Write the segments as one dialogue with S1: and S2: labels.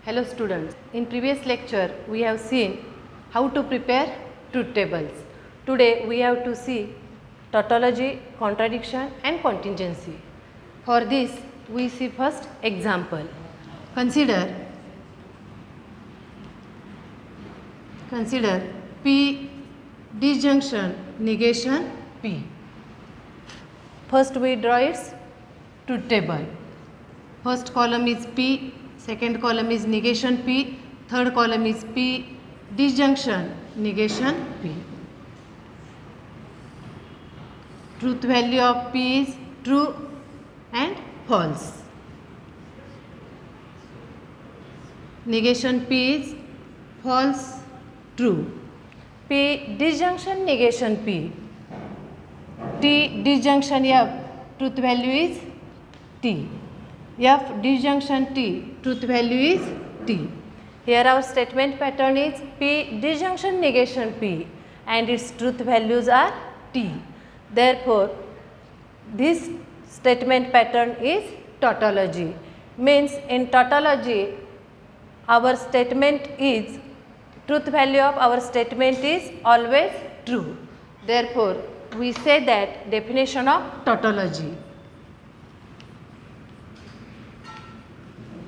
S1: Hello students, in previous lecture we have seen how to prepare truth tables. Today we have to see tautology, contradiction and contingency. For this we see first example. Consider P disjunction negation P. First we draw its truth table. First column is P, second column is negation P, third column is P disjunction negation P. Truth value of P is true and false. Negation P is false, true. P disjunction negation P. T disjunction F, truth value is T. F disjunction T, truth value is T. Here our statement pattern is P disjunction negation P and its truth values are T. Therefore, this statement pattern is tautology. Means in tautology, our statement is, truth value of our statement is always true. Therefore, we say that definition of tautology.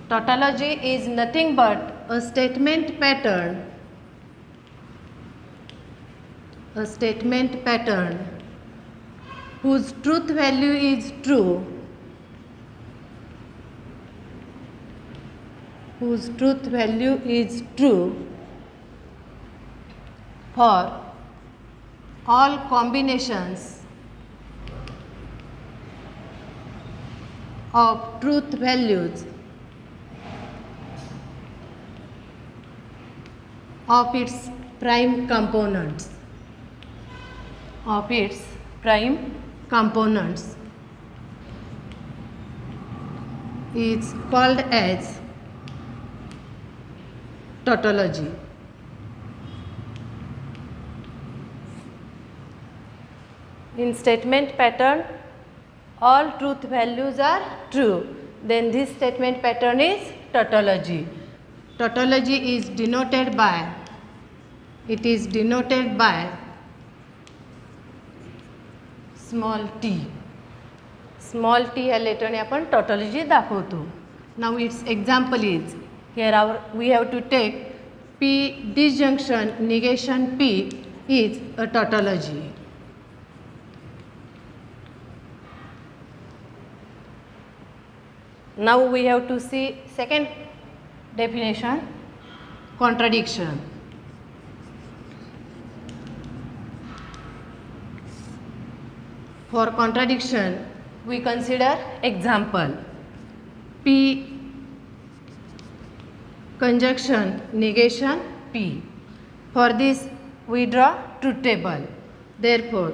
S1: Tautology is nothing but a statement pattern whose truth value is true, for all combinations of truth values of its prime components, is called as tautology. In statement pattern, all truth values are true. Then this statement pattern is tautology. Tautology is denoted by, small t. Small t ह्या लेटरने आपण tautology दाखवतो. Now its example is, here we have to take P disjunction negation P is a tautology. Now we have to see second definition, contradiction. For contradiction, we consider example P conjunction negation P. For this, we draw truth table. Therefore,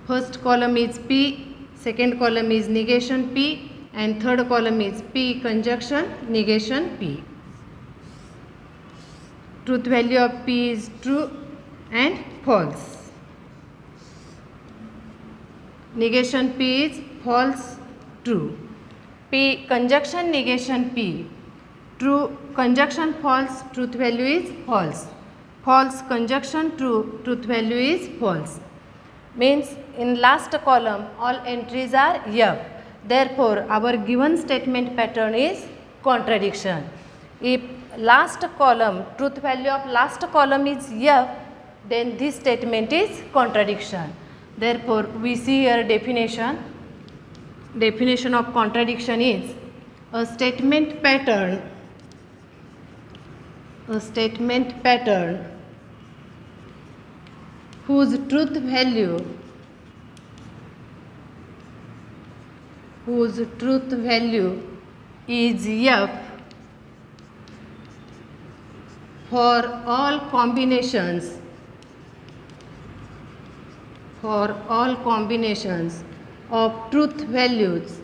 S1: first column is P, second column is negation P, and third column is P conjunction negation P. Truth value of P is true and false. Negation P is false, true. P conjunction negation P. True conjunction false, truth value is false. False conjunction true, truth value is false. Means in last column all entries are F. Therefore, our given statement pattern is contradiction. If last column, truth value of last column is F, then this statement is contradiction. Therefore, we see here definition. Definition of contradiction is a statement pattern whose truth value is F for all combinations of truth values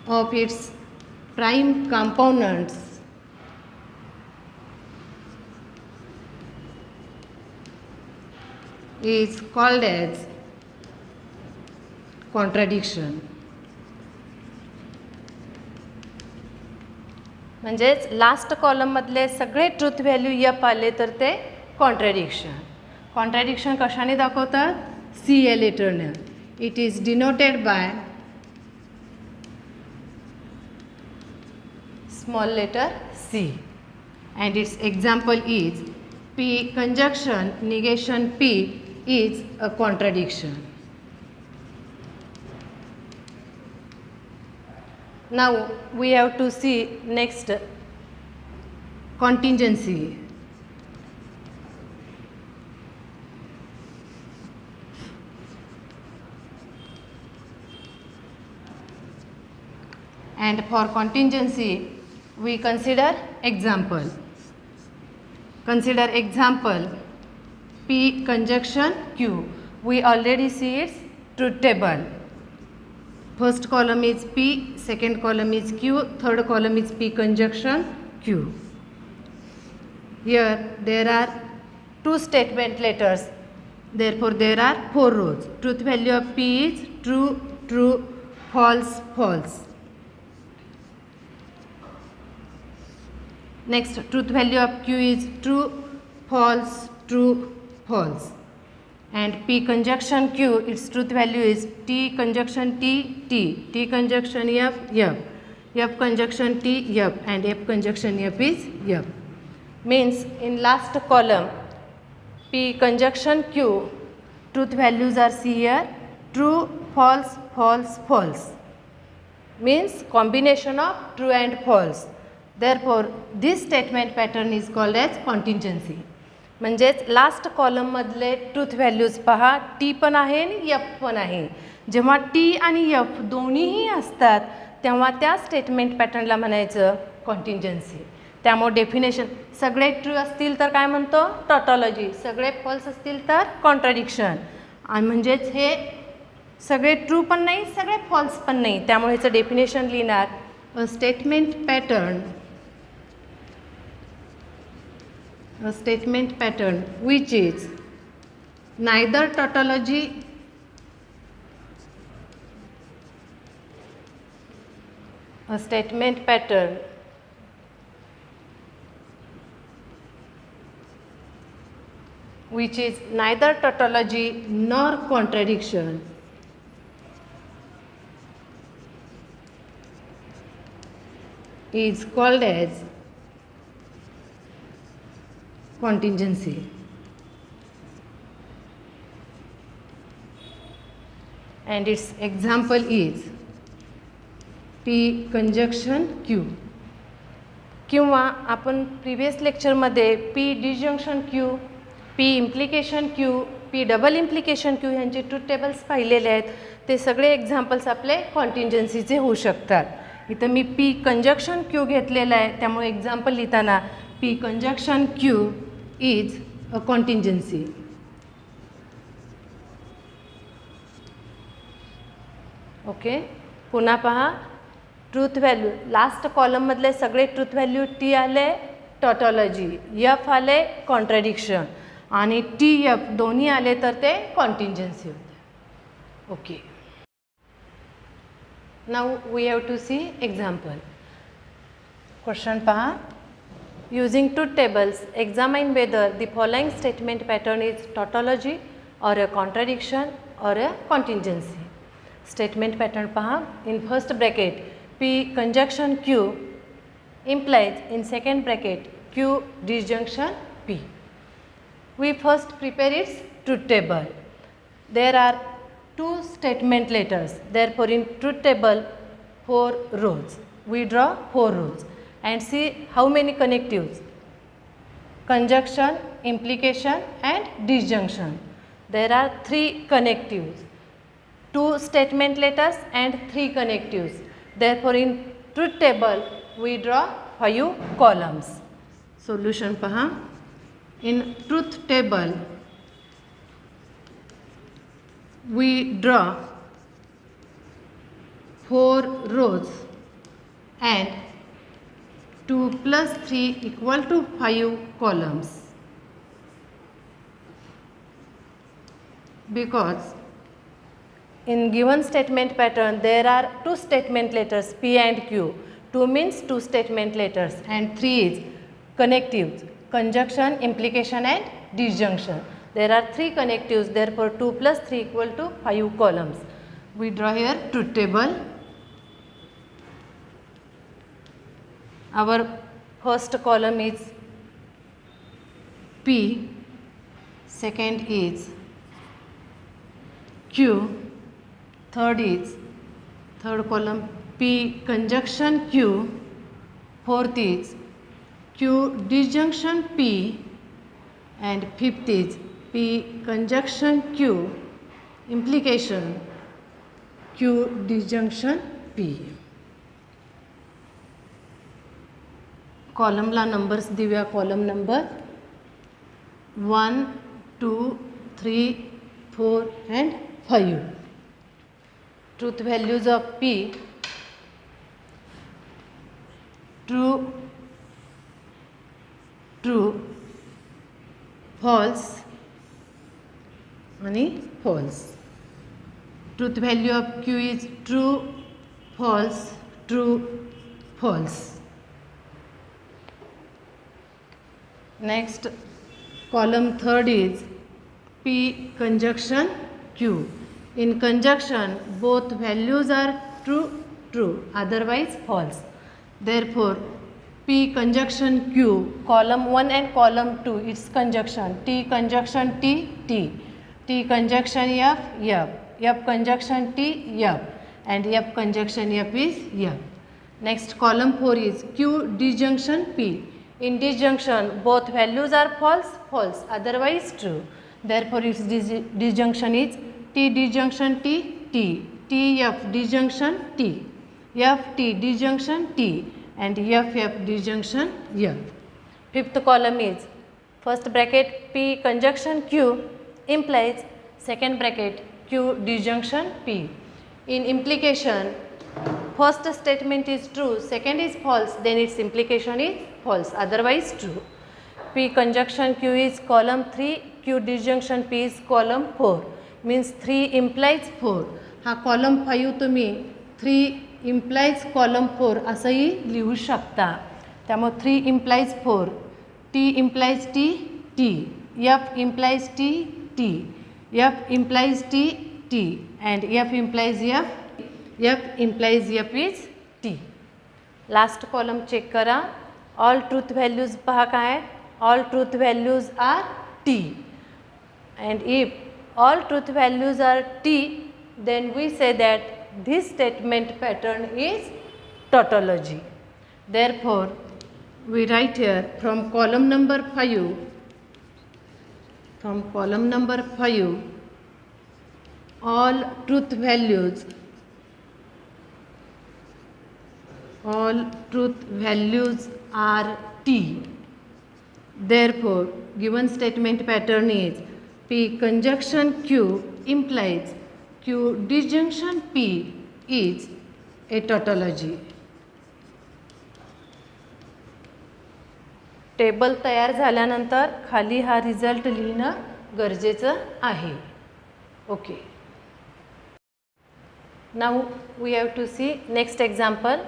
S1: of its prime components is called as contradiction. म्हणजेच last कॉलममधले सगळे truth value yup आले तर ते कॉन्ट्रॅडिक्शन. कॉन्ट्रॅडिक्शन कशाने दाखवतात? C या लेटरनं. It is denoted by small letter C, and its example is P conjunction negation P is a contradiction. Now we have to see next contingency. And for contingency we consider example. Consider example P conjunction Q. We already see its truth table. First column is P, second column is Q, third column is P conjunction Q. Here there are two statement letters, therefore there are 4 rows. Truth value of P is true, true, false, false. Next, truth value of Q is true, false, true, false. And P conjunction Q, its truth value is T conjunction T, T, T conjunction F, F, F conjunction T, F, and F conjunction F is F. Means in last column, P conjunction Q, truth values are see here, true, false, false, false. Means combination of true and false. Therefore, this statement pattern is called as contingency. म्हणजेच last कॉलममधले truth values पहा, T पण आहे आणि F पण आहे. जेव्हा T आणि F दोन्हीही असतात तेव्हा त्या स्टेटमेंट पॅटर्नला म्हणायचं कॉन्टिंजन्सी. त्यामुळे डेफिनेशन सगळे ट्रू असतील तर काय म्हणतो? टॉटॉलॉजी. सगळे फॉल्स असतील तर कॉन्ट्रडिक्शन. आणि म्हणजेच हे सगळे ट्रू पण नाही, सगळे फॉल्स पण नाही. त्यामुळे ह्याचं डेफिनेशन लिहिणार a statement pattern which is neither tautology which is neither tautology nor contradiction is called as contingency. And its example is P conjunction Q. किंवा आपण प्रिव्हियस लेक्चरमध्ये P disjunction Q, P implication Q, P double implication Q ह्यांचे truth tables पाहिलेले आहेत. ते सगळे examples आपले कॉन्टिंजन्सीचे होऊ शकतात. इथं मी P कंजक्शन Q घेतलेलं आहे, त्यामुळे एक्झाम्पल लिहिताना P conjunction Q is a contingency. Okay, पुन्हा पहा ट्रूथ व्हॅल्यू लास्ट कॉलममधले सगळे ट्रूथ व्हॅल्यू टी आले टॉटॉलॉजी, एफ आले कॉन्ट्रडिक्शन आणि टी एफ दोन्ही आले तर ते कॉन्टिंजन्सी होते. Okay, now we have to see example. Question पहा. Using truth tables, examine whether the following statement pattern is tautology or a contradiction or a contingency. Statement pattern paha. In first bracket P conjunction Q implies in second bracket Q disjunction P. We first prepare its truth table. There are two statement letters. Therefore, in truth table 4 rows. We draw 4 rows. And see how many connectives? Conjunction, implication and disjunction. There are 3 connectives, 2 statement letters and 3 connectives. Therefore, in truth table we draw 5 columns. Solution paha. In truth table we draw 4 rows and 2 plus 3 equal to 5 columns. Because in given statement pattern there are 2 statement letters P and Q. 2 means 2 statement letters, and 3 is connectives, conjunction, implication and disjunction. There are 3 connectives, therefore 2 plus 3 equal to 5 columns. We draw here truth table. Our first column is P, second is Q, third column P conjunction Q, fourth is Q disjunction P, and fifth is P conjunction Q, implication Q disjunction P. कॉलमला numbers देऊया. Column number 1, 2, 3, 4 and 5. Truth values of P: true, true, false आणि false. Truth value of Q is true, false, true, false. Next, column third is P conjunction Q. In conjunction, both values are true, true, otherwise false. Therefore, P conjunction Q, column 1 and column 2, its conjunction T conjunction T, T, T conjunction F, F, F conjunction T, F, and F conjunction F is F. Next, column 4 is Q disjunction P. In disjunction, both values are false, false, otherwise true. Therefore, its disjunction is T disjunction T, T, T F disjunction T, F T disjunction T, and F F disjunction F. Fifth column is first bracket P conjunction Q implies second bracket Q disjunction P. In implication, first statement is true, second is false, then its implication is false, otherwise true. P conjunction Q is column 3, Q disjunction P is column 4, means 3 implies 4. हा column 5 तुम्ही 3 implies column 4 असंही लिहू शकता. त्यामुळे 3 implies 4, T implies T, T, F implies T, T, F implies T, T, and F implies F, F implies F is T. Last column check करा. All truth values पहा काय आहे. All truth values are T. And if all truth values are T, then we say that this statement pattern is tautology. Therefore, we write here from column number 5, all truth values are T. Therefore, given statement pattern is P conjunction Q implies Q disjunction P is a tautology. Table तयार झाल्यानंतर खाली हा result लिहिणं गरजेचं आहे. Okay. Now we have to see next example.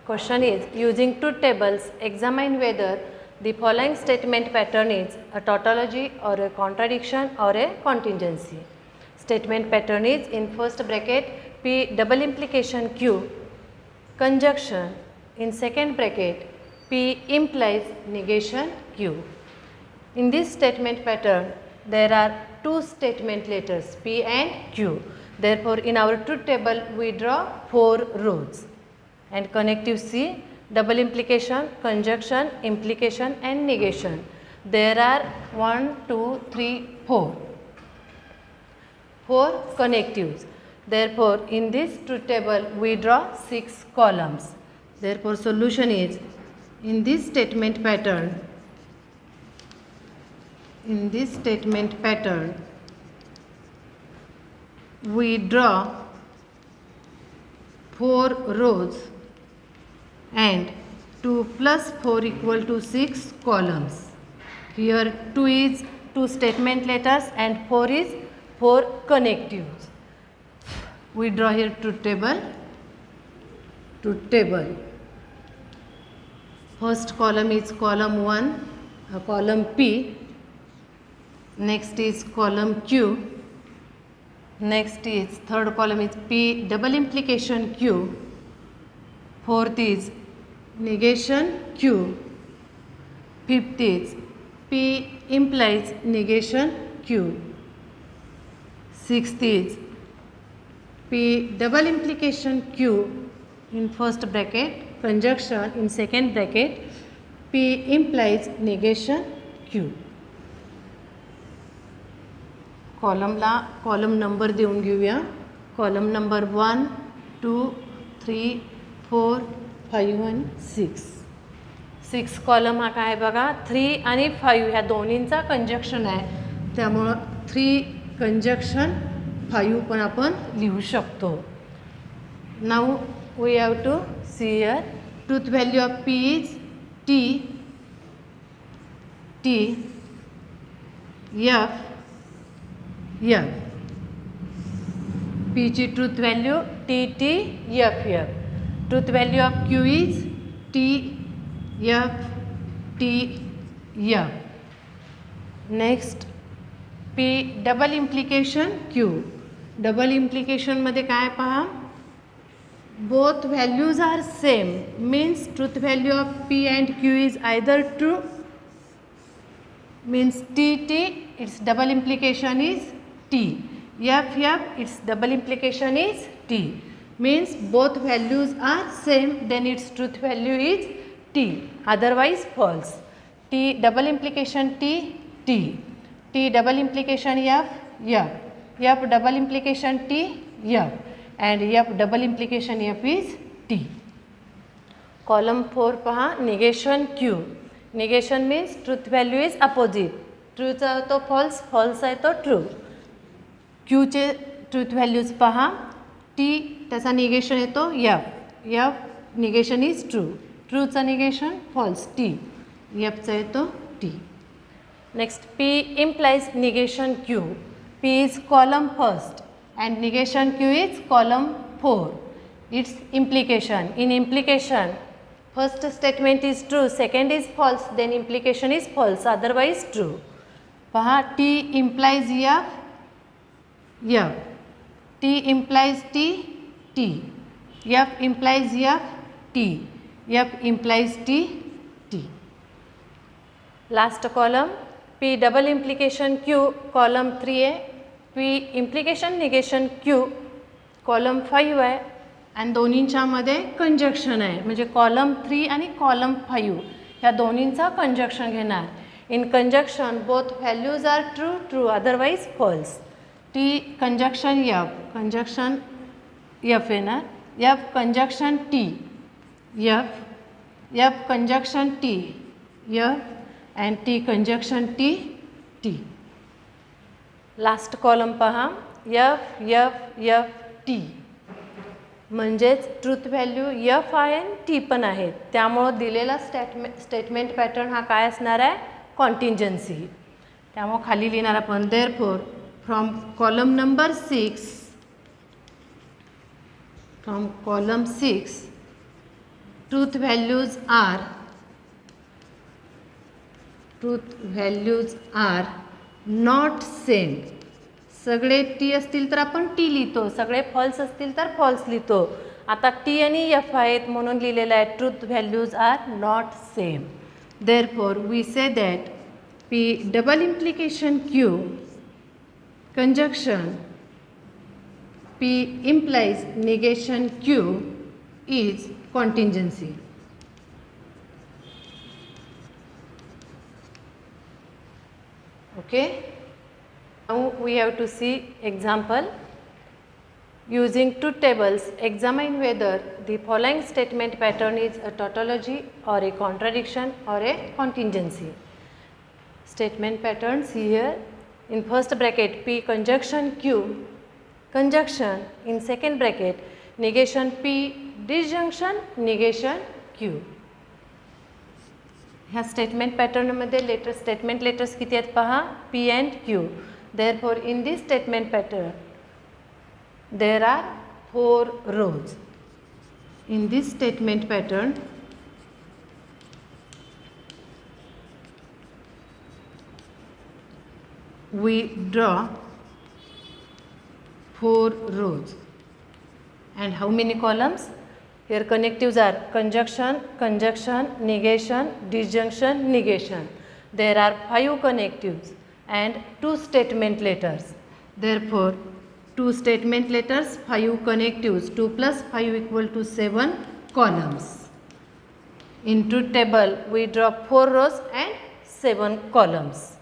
S1: Question is, using truth tables, examine whether the following statement pattern is a tautology or a contradiction or a contingency. Statement pattern is in first bracket P double implication Q conjunction, in second bracket P implies negation Q. In this statement pattern, there are two statement letters P and Q. Therefore, in our truth table, we draw 4 rows. And connective C, double implication, conjunction, implication and negation. There are 1, 2, 3, 4. 4 connectives. Therefore, in this truth table, we draw 6 columns. Therefore, solution is in this statement pattern, we draw 4 rows and 2 plus 4 equal to 6 columns. Here 2 is 2 statement letters and 4 is 4 connectives. We draw here truth table. First column is column 1, column P. Next is column Q. Next is third column is P double implication Q. Fourth is negation Q. Fifth is P implies negation Q. Sixth is P double implication Q in first bracket, conjunction in second bracket, P implies negation Q. Column number देऊन घेऊया. Column number 1, 2, 3, 4, 5 आणि 6 column हा काय बघा 3 आणि 5 ह्या दोन्हींचा conjunction आहे, त्यामुळं 3 कंजक्शन 5 पण आपण लिहू शकतो. Now we have to see here truth value of P is T F P ची truth value T F. Truth value of Q is T F. Next P double implication Q. डबल इम्प्लिकेशनमध्ये काय पहा, both values are same, means truth value of P and Q is either true, means T its double implication is T. F its double implication is T, means both values are same, then its truth value is T, otherwise false. T double implication T double implication F double implication T F, and F double implication F is T. Column 4 पहा, negation Q. Negation means truth value is opposite. ट्रूचा आहे तो false, false आहे तो true. क्यूचे truth values पहा, T त्याचा negation येतो F negation is true, ट्रूचा निगेशन फॉल्स T, Fचा येतो T. Next P implies negation Q. P is column first and negation Q is column 4. Its implication, in implication first statement is true, second is false, then implication is false, otherwise true. पहा T implies F, T implies T, F implies F, F implies T. Last column P double implication Q, column 3 आहे. P implication negation Q, column 5 आहे, आणि दोन्हींच्यामध्ये conjunction आहे, म्हणजे column 3 आणि column 5 ह्या दोन्हींचा conjunction घेणार. In conjunction both values are true, otherwise false. T conjunction F येणार, F conjunction T F conjunction T F, and T conjunction T. Last column पहा, F T, म्हणजेच ट्रूथ व्हॅल्यू F आहे आणि T पण आहेत, त्यामुळं दिलेला स्टेटमेंट पॅटर्न हा काय असणार आहे, कॉन्टिंजन्सी. त्यामुळे खाली लिहिणार आपण, therefore from column number 6 truth values are not same. सगळे T असतील तर आपण T लिहितो, सगळे फॉल्स असतील तर फॉल्स लिहितो. आता T आणि F आहेत म्हणून लिहिलेलं आहे truth values are not same. Therefore, we say that P double implication Q conjunction P implies negation Q is contingency. Okay. Now we have to see example. Using two tables, examine whether the following statement pattern is a tautology or a contradiction or a contingency. Statement patterns here. In first bracket P conjunction Q, conjunction. In second bracket negation P, disjunction, negation Q. ह्या statement पॅटर्नमध्ये statement letters किती आहेत पहा, P and Q. Therefore, in this statement pattern there are 4 rows. In this statement pattern we draw 4 rows. And how many columns? Here connectives are conjunction, conjunction, negation, disjunction, negation. There are 5 connectives and 2 statement letters. Therefore, 2 statement letters, 5 connectives, 2 plus 5 equal to 7 columns. In truth table, we draw 4 rows and 7 columns.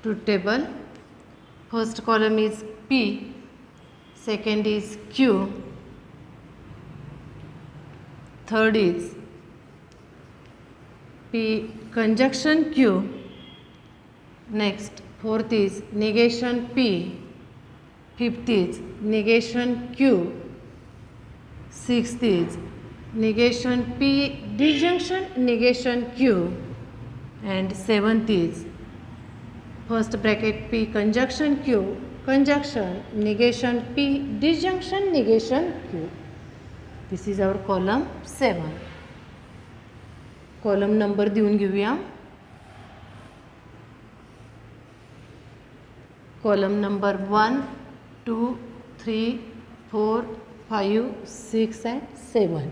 S1: Truth table, first column is P, second is Q, third is P conjunction Q, next fourth is negation P, fifth is negation Q, sixth is negation P disjunction negation Q, and seventh is first bracket P conjunction Q, conjunction negation P disjunction negation Q. This is our column 7. Column number देऊन घेऊया. Column number 1, 2, 3, 4, 5, 6 and 7.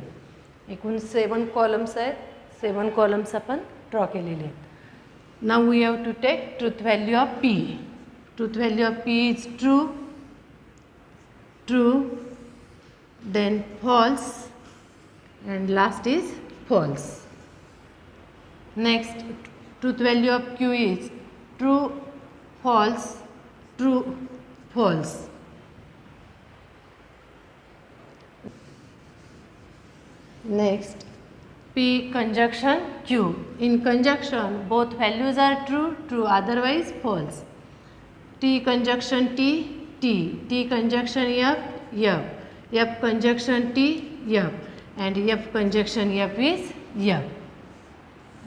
S1: एकूण 7 columns आहेत. 7 columns आपण draw केलेले आहेत. Now we have to take truth value of P. Truth value of P is true, true, then false, and last is false. Next, truth value of Q is true, false, true, false. Next, P conjunction Q. In conjunction, both values are true, true, otherwise false. T conjunction T, T. T conjunction F, F. F conjunction T, F. And F conjunction F is F.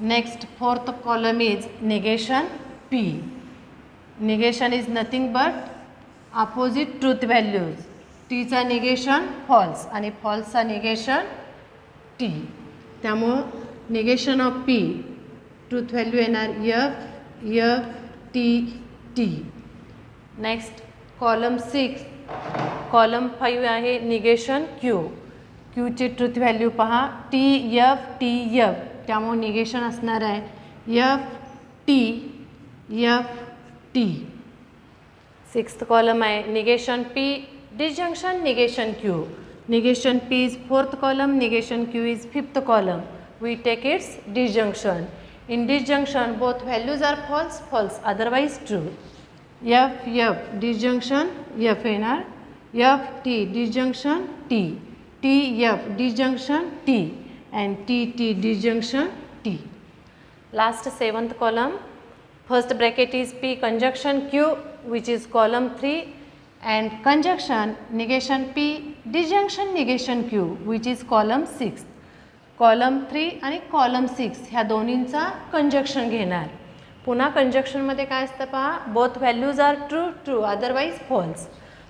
S1: Next, fourth column is negation P. Negation is nothing but opposite truth values. T चा negation false आणि false चा negation T. त्यामुळं negation of P, truth value येणार F, F, T, T. Next, column 6, column 5 आहे negation Q. Q ची truth value पहा T, F, T, F. त्यामुळे negation असणार आहे F, T, F, T. Sixth column आहे negation P, disjunction negation Q. Negation P is 4th column, negation Q is 5th column. We take its disjunction. In disjunction, both values are false, false, otherwise true. F, F, disjunction, F येणार. F, T, disjunction, T. T, F, disjunction, T. And T, T, disjunction, T. Last 7th column. First bracket is P conjunction Q, which is column 3. And conjunction negation P disjunction negation Q, which is column 6. Column 3 आणि column 6 ह्या दोन्हींचा conjunction घेणार. पुन्हा conjunction मध्ये काय असतं पहा, both values are true, true, otherwise false.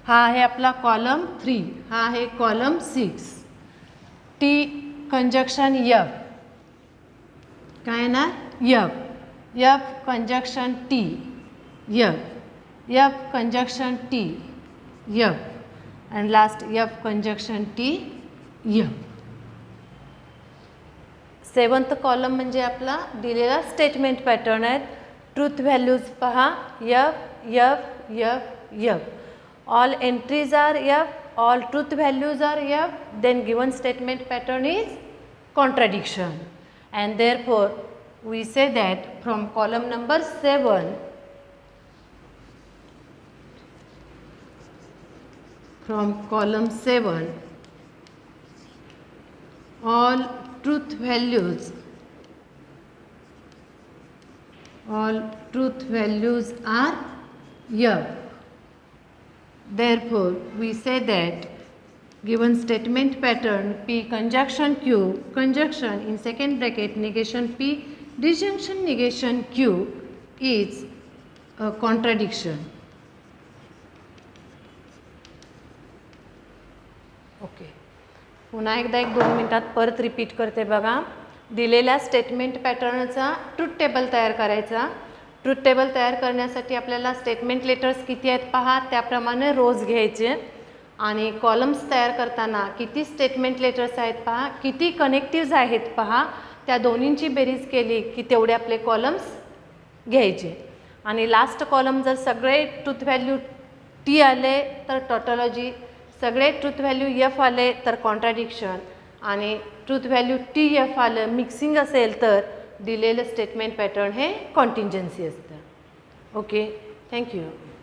S1: हा आहे आपला column 3, हा आहे column 6. T conjunction F, काय येणार F, F conjunction T, F, F conjunction T, F, and last F conjunction T, F. 7th column म्हणजे आपला दिलेला स्टेटमेंट पॅटर्न आहे. ट्रूथ व्हॅल्यूज पहा F, F, F, F. All entries are F, all truth values are F, then given statement pattern is contradiction. And therefore, we say that from column number 7, from column 7, all truth values are F. Therefore, we say that given statement pattern P conjunction Q, conjunction in second bracket negation P disjunction negation Q is a contradiction. Okay, पुन्हा एकदा 1-2 मिनिटात परत repeat करते बघा. दिलेल्या statement पॅटर्नचा truth table तयार करायचा. Truth table तयार करण्यासाठी आपल्याला स्टेटमेंट लेटर्स किती आहेत पहा, त्याप्रमाणे रोज घ्यायचे आणि कॉलम्स तयार करताना किती स्टेटमेंट लेटर्स आहेत पहा, किती कनेक्टिव्ज आहेत पहा, त्या दोन्हींची बेरीज केली की तेवढे आपले कॉलम्स घ्यायचे आणि लास्ट कॉलम जर सगळे ट्रूथ व्हॅल्यू टी आले तर टॉटॉलॉजी, सगळे ट्रूथ व्हॅल्यू एफ आले तर कॉन्ट्राडिक्शन आणि ट्रूथ व्हॅल्यू टी एफ आलं मिक्सिंग असेल तर दिलेलं स्टेटमेंट पॅटर्न हे कॉन्टिंजन्सी असतं. Okay, thank you.